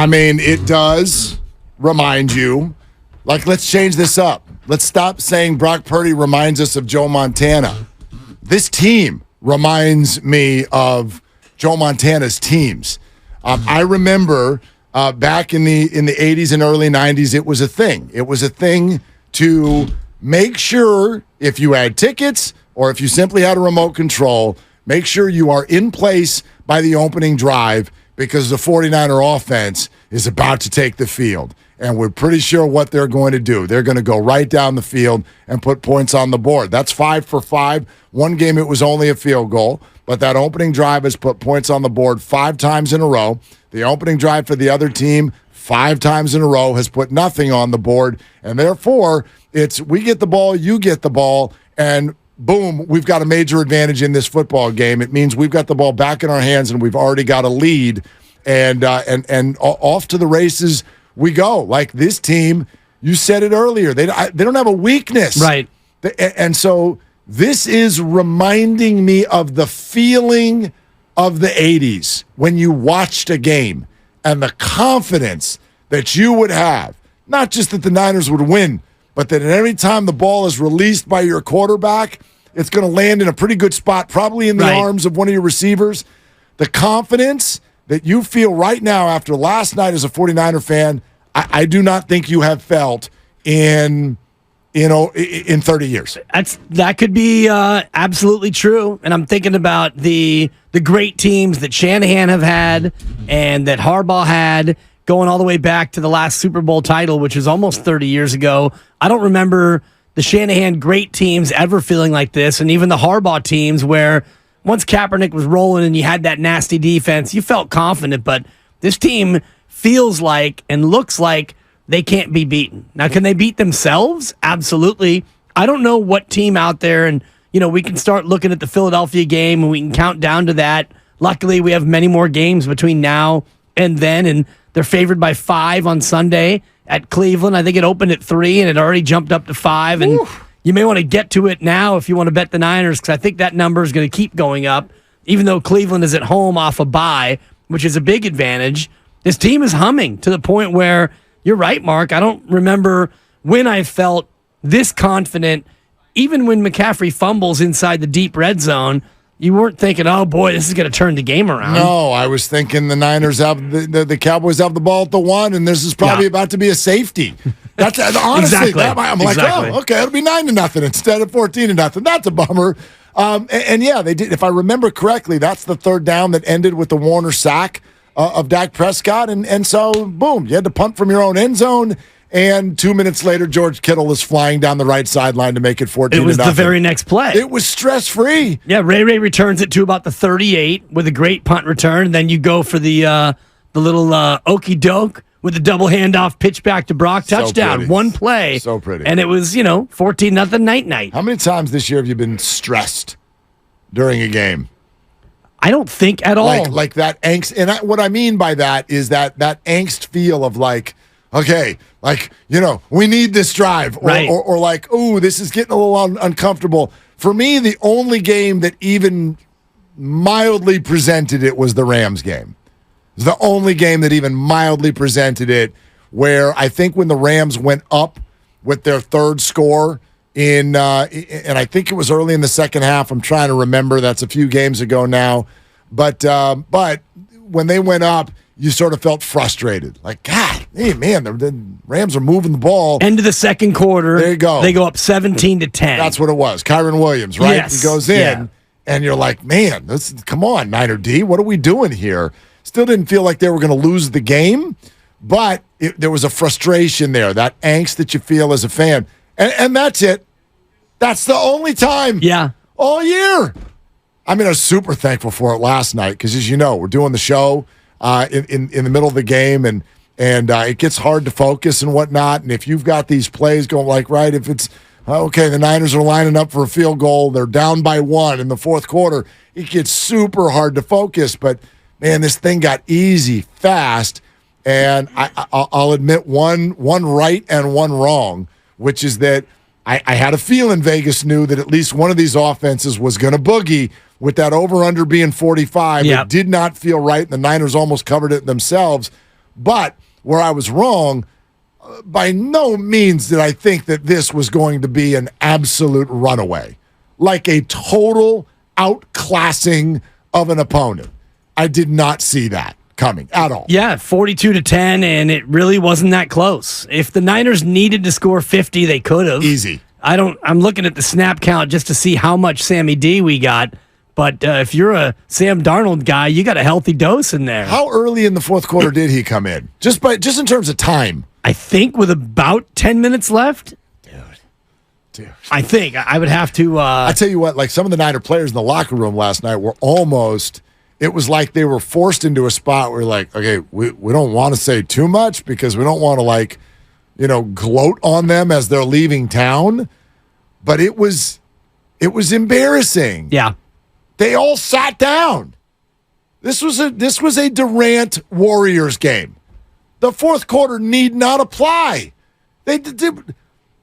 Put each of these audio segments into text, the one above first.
I mean, it does remind you, like, let's change this up. Let's stop saying Brock Purdy reminds us of Joe Montana. This team reminds me of Joe Montana's teams. I remember back in the 80s and early 90s, it was a thing. It was a thing to make sure if you had tickets or if you simply had a remote control, make sure you are in place by the opening drive because the 49er offense is about to take the field. And we're pretty sure what they're going to do. They're going to go right down the field and put points on the board. That's 5 for 5. One game it was only a field goal, but that opening drive has put points on the board 5 times in a row. The opening drive for the other team 5 times in a row has put nothing on the board. And therefore, it's we get the ball, you get the ball, and boom, we've got a major advantage in this football game. It means we've got the ball back in our hands and we've already got a lead. And off to the races we go. Like this team, you said it earlier, they don't have a weakness. Right. And so this is reminding me of the feeling of the 80s when you watched a game and the confidence that you would have, not just that the Niners would win, but that at every time the ball is released by your quarterback, it's going to land in a pretty good spot, probably in the arms of one of your receivers. The confidence that you feel right now after last night as a 49er fan, I do not think you have felt in 30 years. That could be absolutely true. And I'm thinking about the great teams that Shanahan have had and that Harbaugh had going all the way back to the last Super Bowl title, which is almost 30 years ago. I don't remember the Shanahan great teams ever feeling like this, and even the Harbaugh teams where once Kaepernick was rolling and you had that nasty defense, you felt confident, but this team feels like and looks like they can't be beaten. Now, can they beat themselves? Absolutely. I don't know what team out there, and we can start looking at the Philadelphia game and we can count down to that. Luckily, we have many more games between now and then, and they're favored by 5 on Sunday at Cleveland. I think it opened at 3 and it already jumped up to 5. And you may want to get to it now if you want to bet the Niners, because I think that number is going to keep going up, even though Cleveland is at home off a bye, which is a big advantage. This team is humming to the point where you're right, Mark. I don't remember when I felt this confident. Even when McCaffrey fumbles inside the deep red zone, you weren't thinking, oh, boy, this is going to turn the game around. No, I was thinking the Niners have the Cowboys have the ball at the 1, and this is probably about to be a safety. That's honestly, exactly. I'm like, oh, okay, it'll be 9-0 instead of 14-0. That's a bummer. And yeah, they did. If I remember correctly, that's the third down that ended with the Warner sack of Dak Prescott, and so boom, you had to punt from your own end zone. And 2 minutes later, George Kittle is flying down the right sideline to make it 14-0. It was the very next play. It was stress-free. Yeah, Ray returns it to about the 38 with a great punt return. And then you go for the little okey doke with the double handoff pitch back to Brock. Touchdown. So one play. So pretty. And it was, 14-0 night. How many times this year have you been stressed during a game? I don't think at all. Like that angst. And what I mean by that is that angst feel of like, okay, we need this drive. Or like, ooh, this is getting a little uncomfortable. For me, the only game that even mildly presented it was the Rams game. It was the only game that even mildly presented it, where I think when the Rams went up with their third score and I think it was early in the second half. I'm trying to remember. That's a few games ago now. But when they went up, you sort of felt frustrated. Like, God, hey, man, the Rams are moving the ball. End of the second quarter. There you go. They go up 17-10. That's what it was. Kyron Williams, right? Yes. He goes in, and you're like, man, come on, Niner D. What are we doing here? Still didn't feel like they were going to lose the game, but there was a frustration there, that angst that you feel as a fan. And that's it. That's the only time all year. I mean, I was super thankful for it last night because, as you know, we're doing the show in the middle of the game, and it gets hard to focus and whatnot. And if you've got these plays going if it's okay, the Niners are lining up for a field goal, they're down by 1 in the fourth quarter, it gets super hard to focus. But man, this thing got easy fast, and I'll admit one right and one wrong, which is that I had a feeling Vegas knew that at least one of these offenses was going to boogie with that over-under being 45. It did not feel right, and the Niners almost covered it themselves. But where I was wrong, by no means did I think that this was going to be an absolute runaway, like a total outclassing of an opponent. I did not see that coming at all. Yeah, 42-10, and it really wasn't that close. If the Niners needed to score 50, they could have. Easy. I'm looking at the snap count just to see how much Sammy D we got. But if you're a Sam Darnold guy, you got a healthy dose in there. How early in the fourth quarter did he come in? Just in terms of time. I think with about 10 minutes left. Dude. I think I would have to. I tell you what, like some of the Niner players in the locker room last night were almost. It was like they were forced into a spot where, like, okay, we don't want to say too much because we don't want to, gloat on them as they're leaving town. But it was embarrassing. Yeah, they all sat down. This was a Durant Warriors game. The fourth quarter need not apply.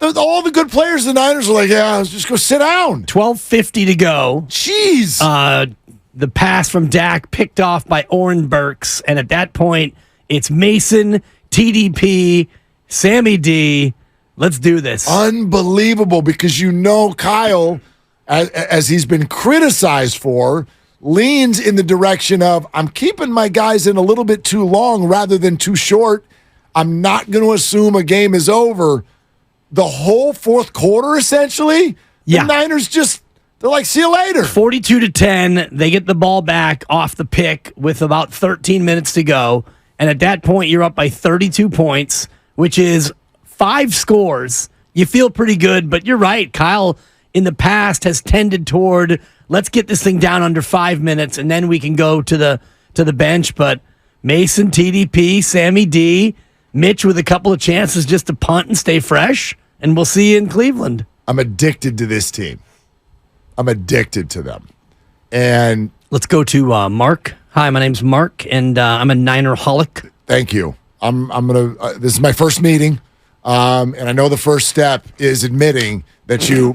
All the good players of the Niners are like, yeah, let's just go sit down. 12:50 to go. Jeez. The pass from Dak picked off by Oren Burks. And at that point, it's Mason, TDP, Sammy D. Let's do this. Unbelievable, because Kyle, as he's been criticized for, leans in the direction of, I'm keeping my guys in a little bit too long rather than too short. I'm not going to assume a game is over. The whole fourth quarter, essentially, the Niners they're like, see you later. 42-10, they get the ball back off the pick with about 13 minutes to go. And at that point, you're up by 32 points, which is 5 scores. You feel pretty good, but you're right. Kyle, in the past, has tended toward, let's get this thing down under 5 minutes, and then we can go to the bench. But Mason, TDP, Sammy D, Mitch with a couple of chances just to punt and stay fresh, and we'll see you in Cleveland. I'm addicted to this team. I'm addicted to them. And let's go to Mark. Hi, my name's Mark, and I'm a Niner-holic. Thank you. I'm gonna. This is my first meeting, and I know the first step is admitting that you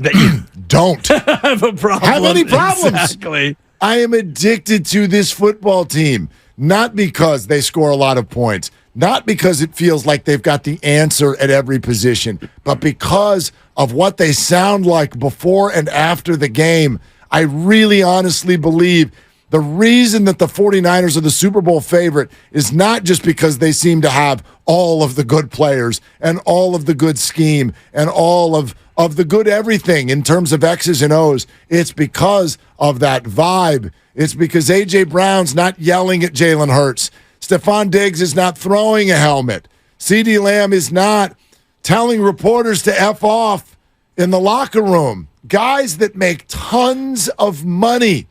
don't have a problem. Have any problems? Exactly. I am addicted to this football team, not because they score a lot of points, not because it feels like they've got the answer at every position, but because of what they sound like before and after the game. I really honestly believe the reason that the 49ers are the Super Bowl favorite is not just because they seem to have all of the good players and all of the good scheme and all of the good everything in terms of X's and O's. It's because of that vibe. It's because A.J. Brown's not yelling at Jalen Hurts. Stephon Diggs is not throwing a helmet. CeeDee Lamb is not telling reporters to F off in the locker room. Guys that make tons of money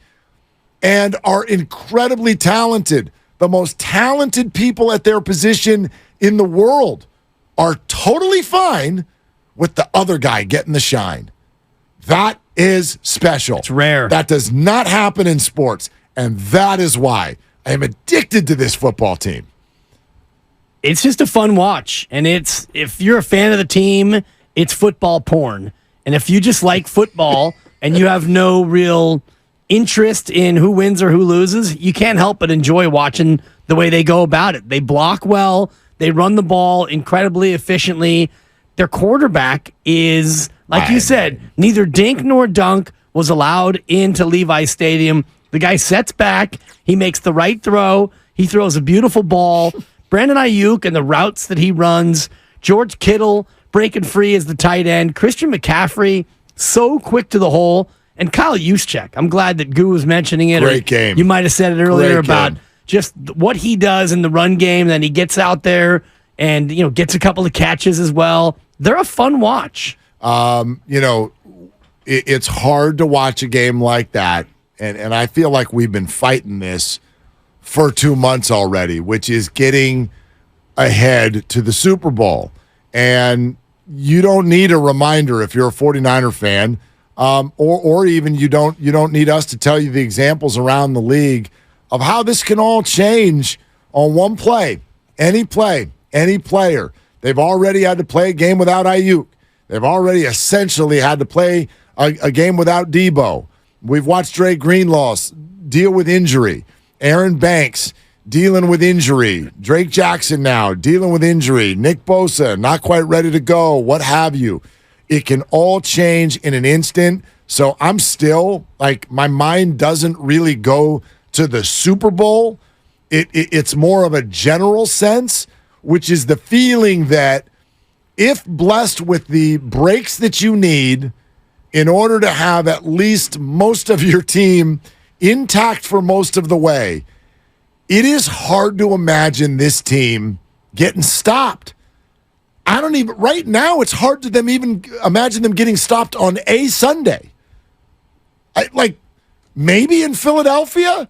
and are incredibly talented, the most talented people at their position in the world, are totally fine with the other guy getting the shine. That is special. It's rare. That does not happen in sports, and that is why I am addicted to this football team. It's just a fun watch, and if you're a fan of the team, it's football porn. And if you just like football and you have no real interest in who wins or who loses, you can't help but enjoy watching the way they go about it. They block well. They run the ball incredibly efficiently. Their quarterback is, like you said, neither dink nor dunk was allowed into Levi's Stadium. The guy sets back. He makes the right throw. He throws a beautiful ball. Brandon Ayuk and the routes that he runs. George Kittle breaking free as the tight end. Christian McCaffrey, so quick to the hole. And Kyle Juszczyk, I'm glad that Goo was mentioning it. Great game. You might have said it earlier Great about game. Just what he does in the run game. Then he gets out there and gets a couple of catches as well. They're a fun watch. It's hard to watch a game like that. And I feel like we've been fighting this for 2 months already, which is getting ahead to the Super Bowl. And you don't need a reminder if you're a 49er fan, or even you don't need us to tell you the examples around the league of how this can all change on one play, any player. They've already had to play a game without Ayuk. They've already essentially had to play a game without Debo. We've watched Dre Greenlaw deal with injury. Aaron Banks dealing with injury. Drake Jackson now dealing with injury. Nick Bosa not quite ready to go, what have you. It can all change in an instant. So I'm still, like, my mind doesn't really go to the Super Bowl. It's more of a general sense, which is the feeling that if blessed with the breaks that you need in order to have at least most of your team intact for most of the way, it is hard to imagine this team getting stopped. Right now, it's hard to even imagine them getting stopped on a Sunday. Maybe in Philadelphia?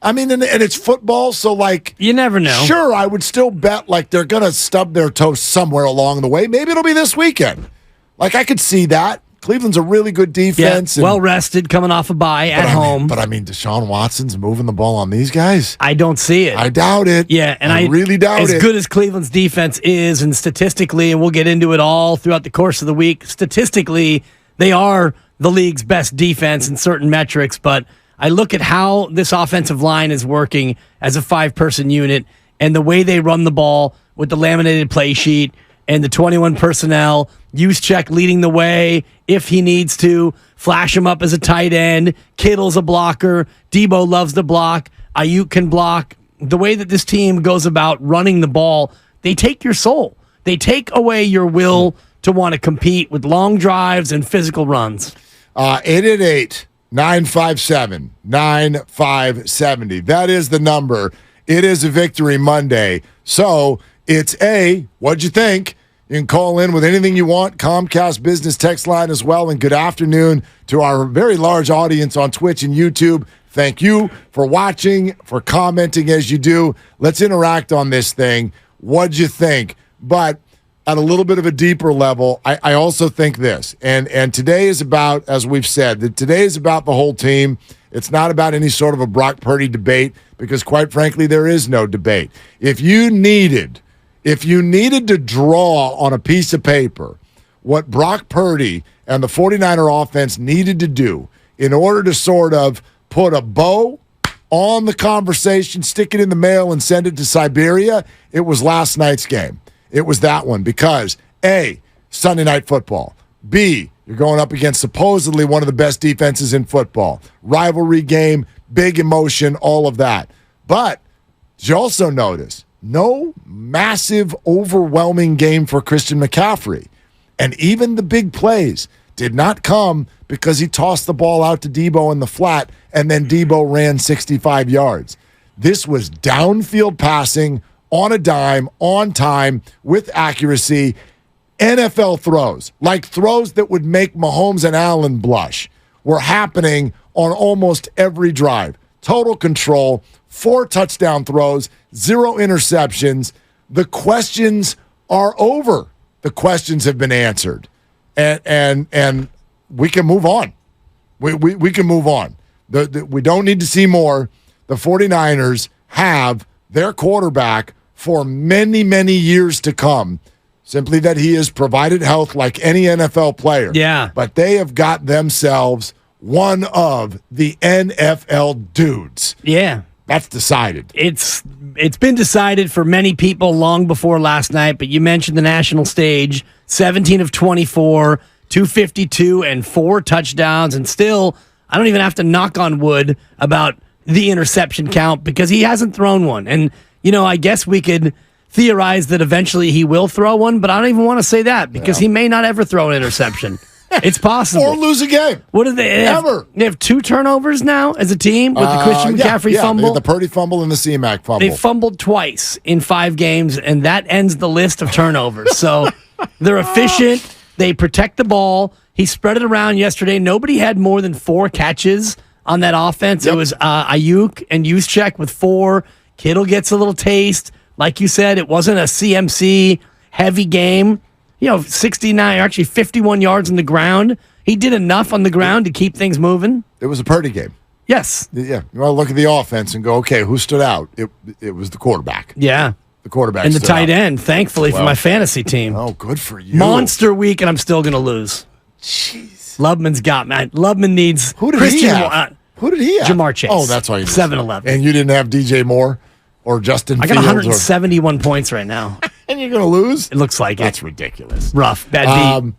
I mean, and it's football, so, like... You never know. Sure, I would still bet, like, they're going to stub their toes somewhere along the way. Maybe it'll be this weekend. Like, I could see that. Cleveland's a really good defense. Yeah, well-rested, coming off a bye at home. But, Deshaun Watson's moving the ball on these guys? I don't see it. I doubt it. Yeah, and I really doubt it. As good as Cleveland's defense is, and statistically, and we'll get into it all throughout the course of the week, statistically, they are the league's best defense in certain metrics, but... I look at how this offensive line is working as a 5-person unit and the way they run the ball with the laminated play sheet and the 21 personnel, Juszczyk leading the way if he needs to, flash him up as a tight end, Kittle's a blocker, Debo loves to block, Ayuk can block. The way that this team goes about running the ball, they take your soul. They take away your will to want to compete with long drives and physical runs. 888 957 9570. That is the number. It is a Victory Monday. So it's what'd you think? You can call in with anything you want. Comcast business text line as well. And good afternoon to our very large audience on Twitch and YouTube. Thank you for watching, for commenting as you do. Let's interact on this thing. What'd you think? But at a little bit of a deeper level, I also think this, and today is about, as we've said, that today is about the whole team. It's not about any sort of a Brock Purdy debate, because quite frankly, there is no debate. If you needed to draw on a piece of paper what Brock Purdy and the 49er offense needed to do in order to sort of put a bow on the conversation, stick it in the mail, and send it to Siberia, it was last night's game. It was that one because, A, Sunday Night Football. B, you're going up against supposedly one of the best defenses in football. Rivalry game, big emotion, all of that. But did you also notice no massive, overwhelming game for Christian McCaffrey? And even the big plays did not come because he tossed the ball out to Debo in the flat and then Debo ran 65 yards. This was downfield passing on a dime, on time, with accuracy. NFL throws, like throws that would make Mahomes and Allen blush, were happening on almost every drive. Total control, 4 touchdown throws, 0 interceptions. The questions are over. The questions have been answered. And we can move on. We can move on. We don't need to see more. The 49ers have their quarterback for many, many years to come. Simply that he has provided health like any NFL player. Yeah. But they have got themselves one of the NFL dudes. Yeah. That's decided. It's been decided for many people long before last night, but you mentioned the national stage, 17 of 24, 252 and 4 touchdowns, and still, I don't even have to knock on wood about the interception count because he hasn't thrown one. And, I guess we could theorize that eventually he will throw one, but I don't even want to say that because he may not ever throw an interception. It's possible. Or lose a game. What do they ever? They have 2 turnovers now as a team with the Christian McCaffrey fumble. The Purdy fumble and the C-Mac fumble. They fumbled twice in 5 games, and that ends the list of turnovers. So they're efficient. They protect the ball. He spread it around yesterday. Nobody had more than 4 catches on that offense. Yep. It was Ayuk and Juszczyk with 4. Kittle gets a little taste. Like you said, it wasn't a CMC heavy game. 69, actually 51 yards on the ground. He did enough on the ground to keep things moving. It was a Purdy game. Yes. Yeah. You want to look at the offense and go, okay, who stood out? It was the quarterback. Yeah. The quarterback and the tight out. end, thankfully, for my fantasy team. Oh, good for you. Monster week, and I'm still going to lose. Jeez. Lubman's got me. Lubman needs Who did Christian he have? Who did he have? Jamar Chase. Oh, that's why you 7-11. And you didn't have DJ Moore? or Justin I got Fields. 171 points right now. And you're going to lose? It looks like That's it. ridiculous. Rough. Bad beat.